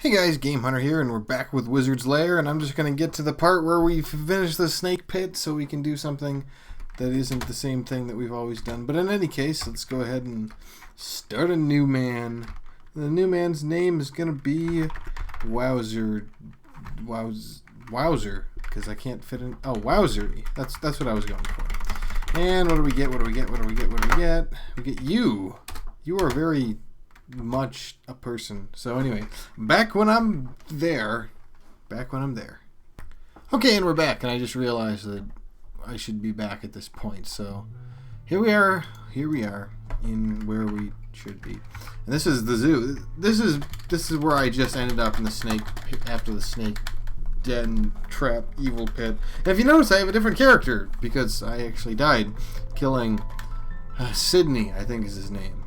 Hey guys, Game Hunter here, and we're back with Wizard's Lair, and I'm just going to get to the part where we've finished the snake pit so we can do something that isn't the same thing that we've always done. But in any case, let's go ahead and start a new man. The new man's name is going to be Wowzer, because I can't fit in. Oh, Wowzery. That's what I was going for. And what do we get? What do we get? What do we get? What do we get? We get you. You are very much a person. So anyway, back when I'm there. Okay, and we're back, and I just realized that I should be back at this point. So here we are in where we should be. And this is the zoo. This is where I just ended up in the snake after the snake den trap evil pit. And if you notice, I have a different character because I actually died killing Sydney, I think is his name.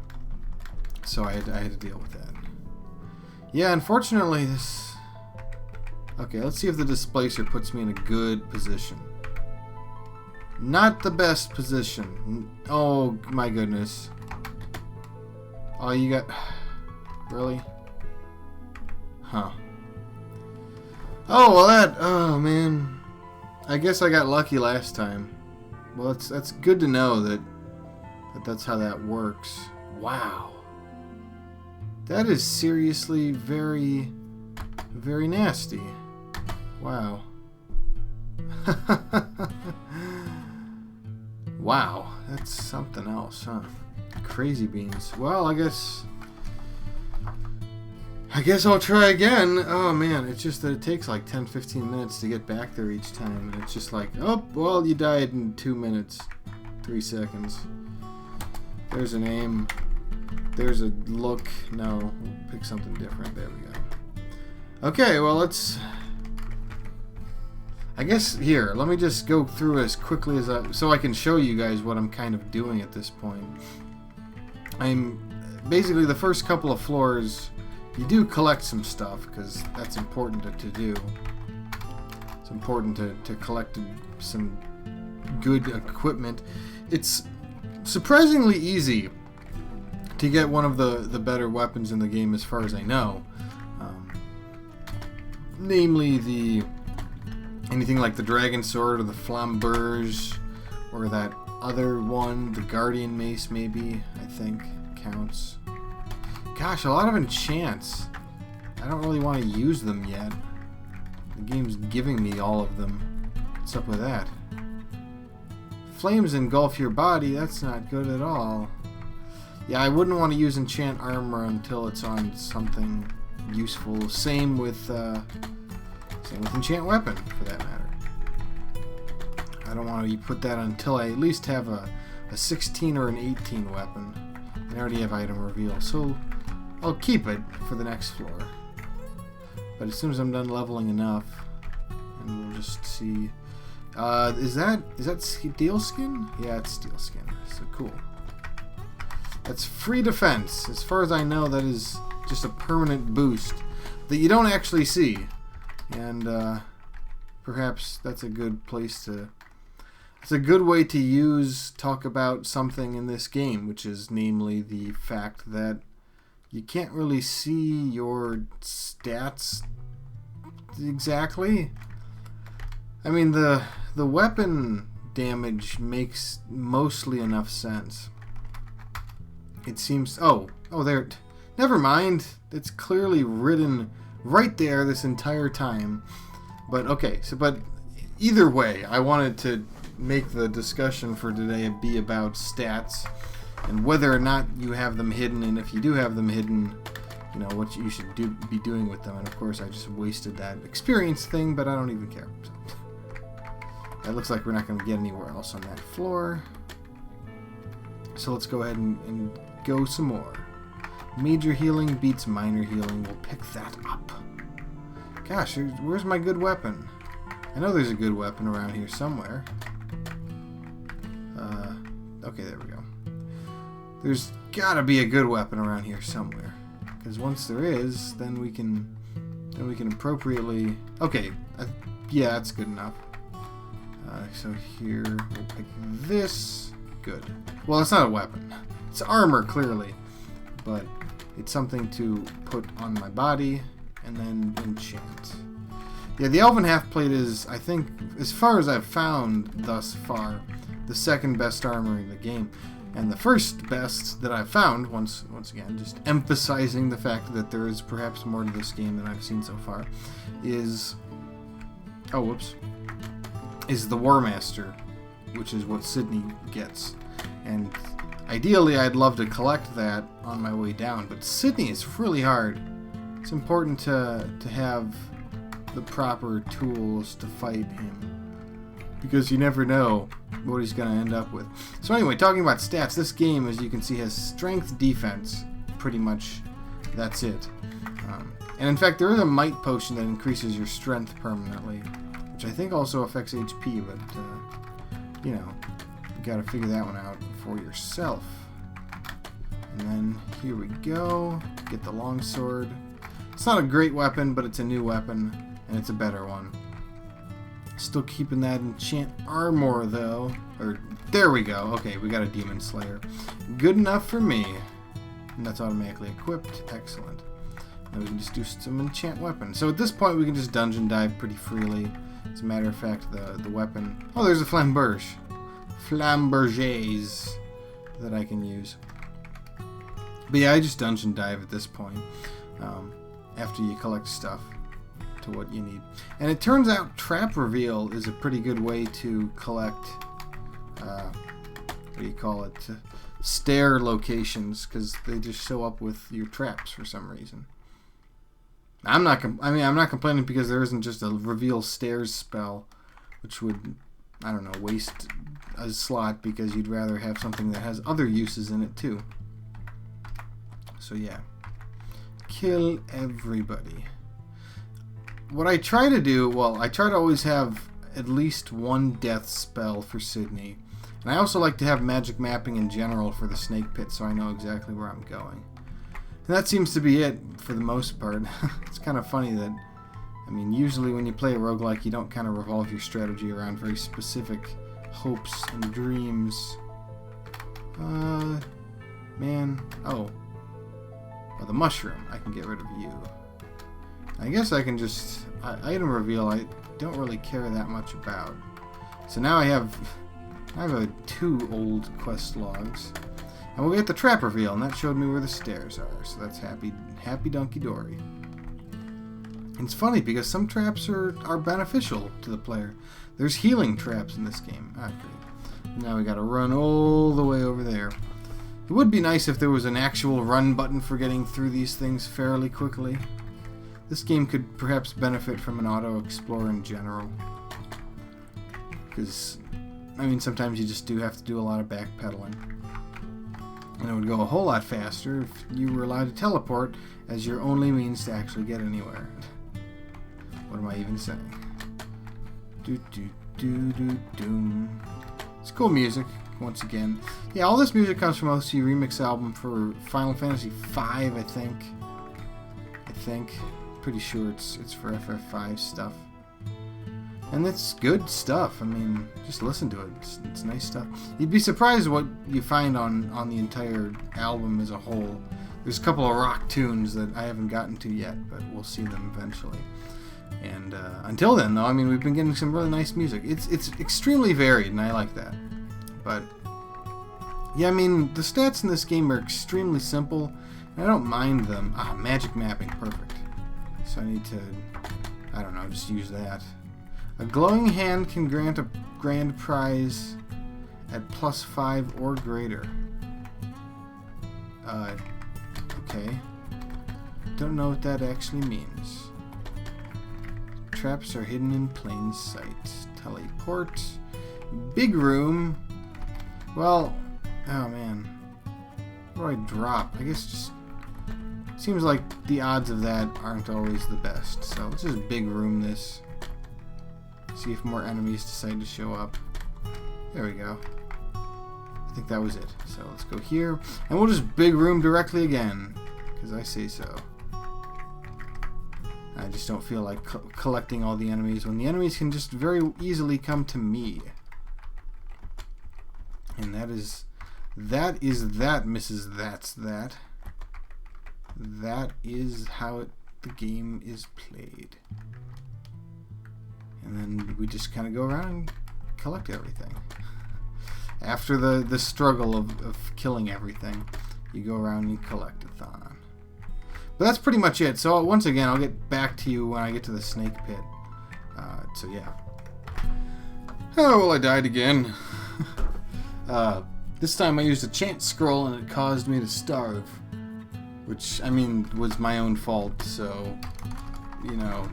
So I had to deal with that. Yeah, unfortunately this... Okay, let's see if the displacer puts me in a good position. Not the best position. Oh my goodness. Oh, you got... Really? Huh. Oh, well that... Oh, man. I guess I got lucky last time. Well, that's good to know that's how that works. Wow. That is seriously very, very nasty. Wow. Wow, that's something else, huh? Crazy beans. Well, I guess I'll try again. Oh man, it's just that it takes like 10-15 minutes to get back there each time. And it's just like, oh, well, you died in 2 minutes, 3 seconds. There's an aim. There's a look. No, we'll pick something different. There we go. Okay, well, let's... I guess, here, let me just go through as quickly as so I can show you guys what I'm kind of doing at this point. Basically, the first couple of floors, you do collect some stuff, because that's important to do. It's important to collect some good equipment. It's surprisingly easy to get one of the better weapons in the game, as far as I know. Namely, anything like the Dragon Sword or the Flamberge, or that other one, the Guardian Mace, maybe, I think, counts. Gosh, a lot of enchants. I don't really want to use them yet. The game's giving me all of them. What's up with that? Flames engulf your body, that's not good at all. Yeah, I wouldn't want to use enchant armor until it's on something useful. Same with enchant weapon, for that matter. I don't want to put that until I at least have a 16 or an 18 weapon. And I already have item reveal, so I'll keep it for the next floor. But as soon as I'm done leveling enough, and we'll just see. Is that steel skin? Yeah, it's steel skin. So cool. That's free defense. As far as I know, that is just a permanent boost that you don't actually see. And perhaps that's a good place to... It's a good way to talk about something in this game, which is namely the fact that you can't really see your stats exactly. I mean, the weapon damage makes mostly enough sense. It seems... Oh, there... Never mind. It's clearly written right there this entire time. But, okay. But either way, I wanted to make the discussion for today be about stats and whether or not you have them hidden, and if you do have them hidden, you know, what you should be doing with them. And, of course, I just wasted that experience thing, but I don't even care. So, it looks like we're not going to get anywhere else on that floor. So let's go ahead and go some more. Major healing beats minor healing. We'll pick that up. Gosh, where's my good weapon? I know there's a good weapon around here somewhere. Okay, there we go. There's gotta be a good weapon around here somewhere. Because once there is, then we can appropriately... Okay, yeah, that's good enough. So here, we'll pick this. Good. Well, it's not a weapon. It's armor, clearly. But it's something to put on my body. and then enchant. Yeah, the Elven Half-Plate is, I think, as far as I've found thus far, the second best armor in the game. And the first best that I've found, once again, just emphasizing the fact that there is perhaps more to this game than I've seen so far, is... Oh, whoops. Is the War Master, which is what Sydney gets. And ideally, I'd love to collect that on my way down, but Sydney is really hard. It's important to have the proper tools to fight him, because you never know what he's going to end up with. So anyway, talking about stats, this game, as you can see, has strength, defense, pretty much. That's it. And in fact, there is a might potion that increases your strength permanently, which I think also affects HP, but, you know, you got to figure that one out for yourself. And then, here we go. Get the longsword. It's not a great weapon, but it's a new weapon, and it's a better one. Still keeping that enchant armor, though. Or, there we go. Okay, we got a Demon Slayer. Good enough for me. And that's automatically equipped. Excellent. Now we can just do some enchant weapons. So at this point, we can just dungeon dive pretty freely. As a matter of fact, the weapon... Oh, there's a flamberge. Flamberges that I can use. But yeah, I just dungeon dive at this point. After you collect stuff to what you need. And it turns out Trap Reveal is a pretty good way to collect, what do you call it, stair locations, because they just show up with your traps for some reason. I'm not complaining, because there isn't just a Reveal Stairs spell, which would, I don't know, waste a slot, because you'd rather have something that has other uses in it too. So yeah. Kill everybody. What I try to do, well, I try to always have at least one death spell for Sydney. And I also like to have magic mapping in general for the snake pit, so I know exactly where I'm going. And that seems to be it for the most part. It's kind of funny that, I mean, usually when you play a roguelike, you don't kind of revolve your strategy around very specific hopes and dreams. Man, oh, the mushroom, I can get rid of you. I guess I can just, item reveal, I don't really care that much about. So now I have 2 old quest logs. And we'll get the trap reveal, and that showed me where the stairs are. So that's happy donkey dory. And it's funny, because some traps are beneficial to the player. There's healing traps in this game. Ah, great. Now we gotta run all the way over there. It would be nice if there was an actual run button for getting through these things fairly quickly. This game could perhaps benefit from an auto-explore in general. Because, I mean, sometimes you just do have to do a lot of backpedaling. And it would go a whole lot faster if you were allowed to teleport as your only means to actually get anywhere. What am I even saying? It's cool music, once again. Yeah, all this music comes from OC Remix album for Final Fantasy V, I think. Pretty sure it's for FF5 stuff. And it's good stuff. I mean, just listen to it. It's nice stuff. You'd be surprised what you find on the entire album as a whole. There's a couple of rock tunes that I haven't gotten to yet, but we'll see them eventually. And until then, though, I mean, we've been getting some really nice music. It's extremely varied, and I like that. But yeah, I mean, the stats in this game are extremely simple, and I don't mind them. Ah, magic mapping, perfect. So I need to, I don't know, just use that. A glowing hand can grant a grand prize at +5 or greater. Okay. Don't know what that actually means. Traps are hidden in plain sight. Teleport. Big room. Well, oh man. What do I drop? I guess just... Seems like the odds of that aren't always the best. So let's just big room this. See if more enemies decide to show up. There we go. I think that was it. So let's go here. And we'll just big room directly again. Because I say so. I just don't feel like collecting all the enemies when the enemies can just very easily come to me. And that is that, Mrs. That's That. That is how it the game is played. And then we just kind of go around and collect everything. After the struggle of killing everything, you go around and you collect-a-thon. But that's pretty much it. So once again, I'll get back to you when I get to the snake pit. So yeah. Oh, well, I died again. This time I used a chance scroll and it caused me to starve. Which, I mean, was my own fault, so, you know,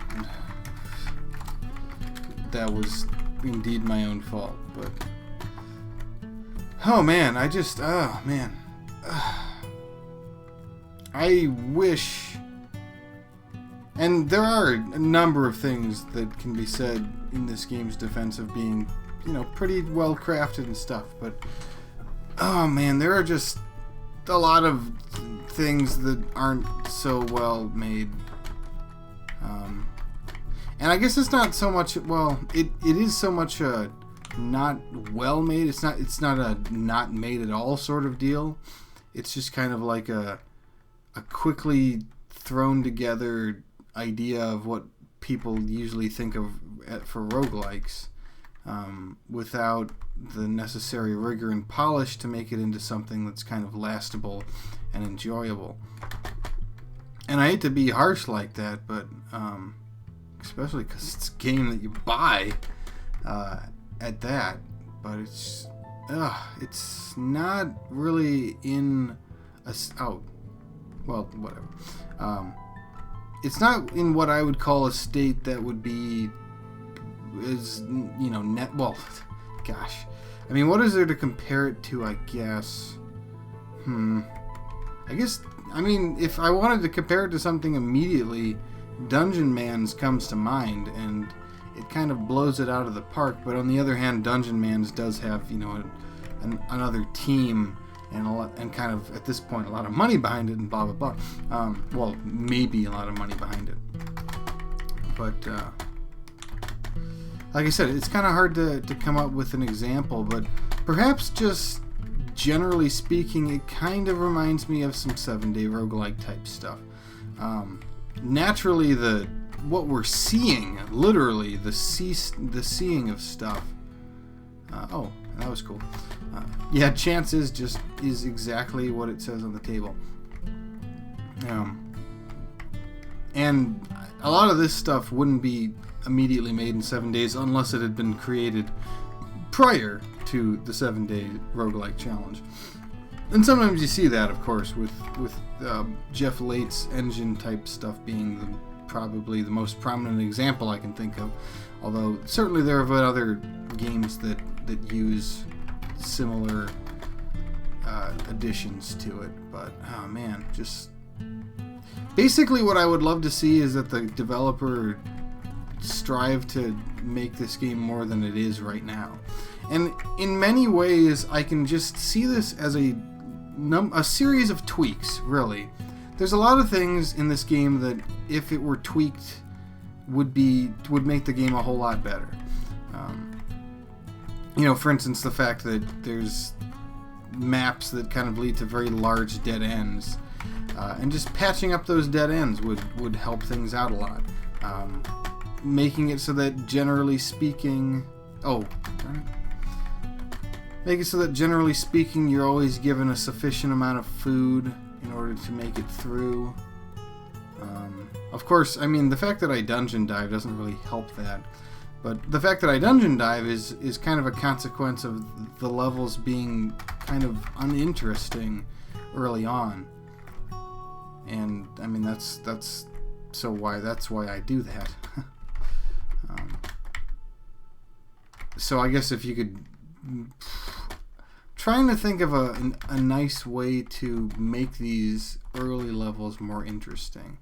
that was indeed my own fault, but, oh man, I wish, and there are a number of things that can be said in this game's defense of being, you know, pretty well crafted and stuff, but, oh man, there are just a lot of things that aren't so well made. And I guess it's not so much, well, it is so much a not well made. It's not a not made at all sort of deal. It's just kind of like a quickly thrown together idea of what people usually think of for roguelikes, without the necessary rigor and polish to make it into something that's kind of lastable and enjoyable. And I hate to be harsh like that, but especially because it's a game that you buy at that, but it's not really in a well, whatever. It's not in what I would call a state that would be is, you know, gosh, I mean, what is there to compare it to? I guess I mean, if I wanted to compare it to something immediately, Dungeon Man's comes to mind, and it kind of blows it out of the park. But on the other hand, Dungeon Man's does have, you know, another team and kind of, at this point, a lot of money behind it and blah blah blah. Well, maybe a lot of money behind it, but like I said, it's kind of hard to come up with an example, but perhaps just generally speaking, it kind of reminds me of some 7-day roguelike type stuff. Naturally, what we're seeing, literally, the seeing of stuff. Oh, that was cool. Yeah, chance is exactly what it says on the table. And a lot of this stuff wouldn't be immediately made in 7 days unless it had been created prior to the 7-day roguelike challenge. And sometimes you see that, of course, with Jeff Late's engine type stuff being probably the most prominent example I can think of. Although certainly there have been other games that use similar additions to it. But oh man, just basically what I would love to see is that the developer strive to make this game more than it is right now. And in many ways, I can just see this as a series of tweaks, really. There's a lot of things in this game that, if it were tweaked, would make the game a whole lot better. You know, for instance, the fact that there's maps that kind of lead to very large dead ends. And just patching up those dead ends would help things out a lot. Making it so that generally speaking... Oh, make it so that generally speaking you're always given a sufficient amount of food in order to make it through. Of course, I mean, the fact that I dungeon dive doesn't really help that. But the fact that I dungeon dive is kind of a consequence of the levels being kind of uninteresting early on. And, I mean, that's why I do that. So I guess if you could... Trying to think of a nice way to make these early levels more interesting.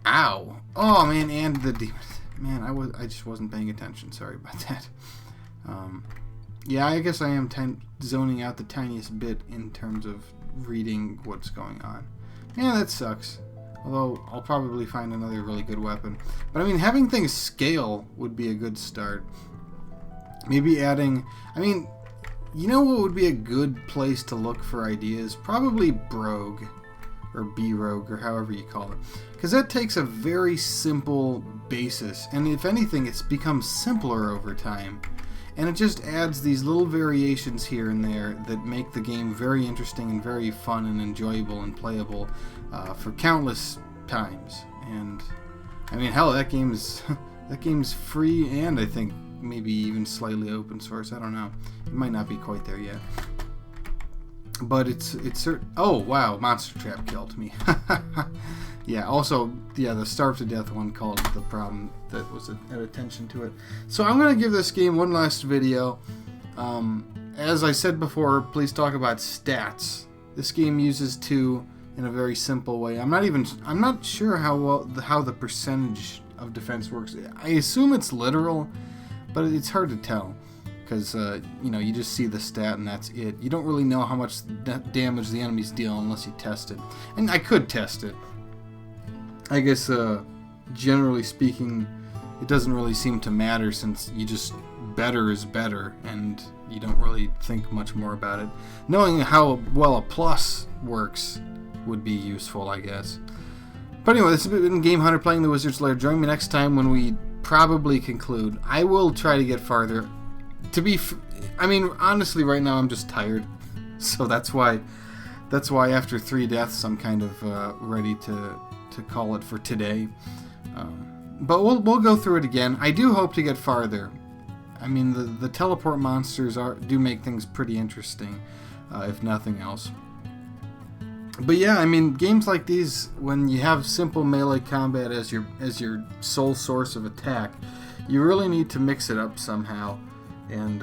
Ow! Oh man, and the demons. Man, I just wasn't paying attention. Sorry about that. Yeah, I guess I am zoning out the tiniest bit in terms of reading what's going on. Yeah, that sucks. Although I'll probably find another really good weapon. But I mean, having things scale would be a good start. Maybe adding... I mean, you know what would be a good place to look for ideas? Probably Brogue. or B-rogue, or however you call it. Because that takes a very simple basis, and if anything, it's become simpler over time. And it just adds these little variations here and there that make the game very interesting and very fun and enjoyable and playable for countless times. And I mean, hell, that game's free, and I think maybe even slightly open source. I don't know. It might not be quite there yet. But it's oh wow, Monster Trap killed me. Yeah, also, yeah, the Starve to Death one caused the problem that was at attention to it. So I'm going to give this game one last video. As I said before, please talk about stats. This game uses 2 in a very simple way. I'm not sure how the percentage of defense works. I assume it's literal, but it's hard to tell. Because, you just see the stat and that's it. You don't really know how much damage the enemies deal unless you test it. And I could test it. I guess, generally speaking, it doesn't really seem to matter since better is better, and you don't really think much more about it. Knowing how well a plus works would be useful, I guess. But anyway, this has been Game Hunter playing the Wizard's Lair. Join me next time when we probably conclude. I will try to get farther. I mean, honestly, right now I'm just tired, so that's why after 3 deaths I'm kind of ready to call it for today. But we'll go through it again. I do hope to get farther. I mean, the teleport monsters do make things pretty interesting, if nothing else. But yeah, I mean, games like these, when you have simple melee combat as your sole source of attack, you really need to mix it up somehow. And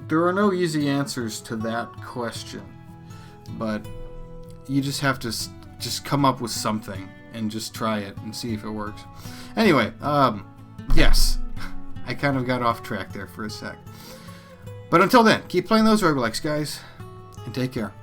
there are no easy answers to that question, but you just have to just come up with something and just try it and see if it works. Anyway, yes, I kind of got off track there for a sec. But until then, keep playing those roguelikes, guys, and take care.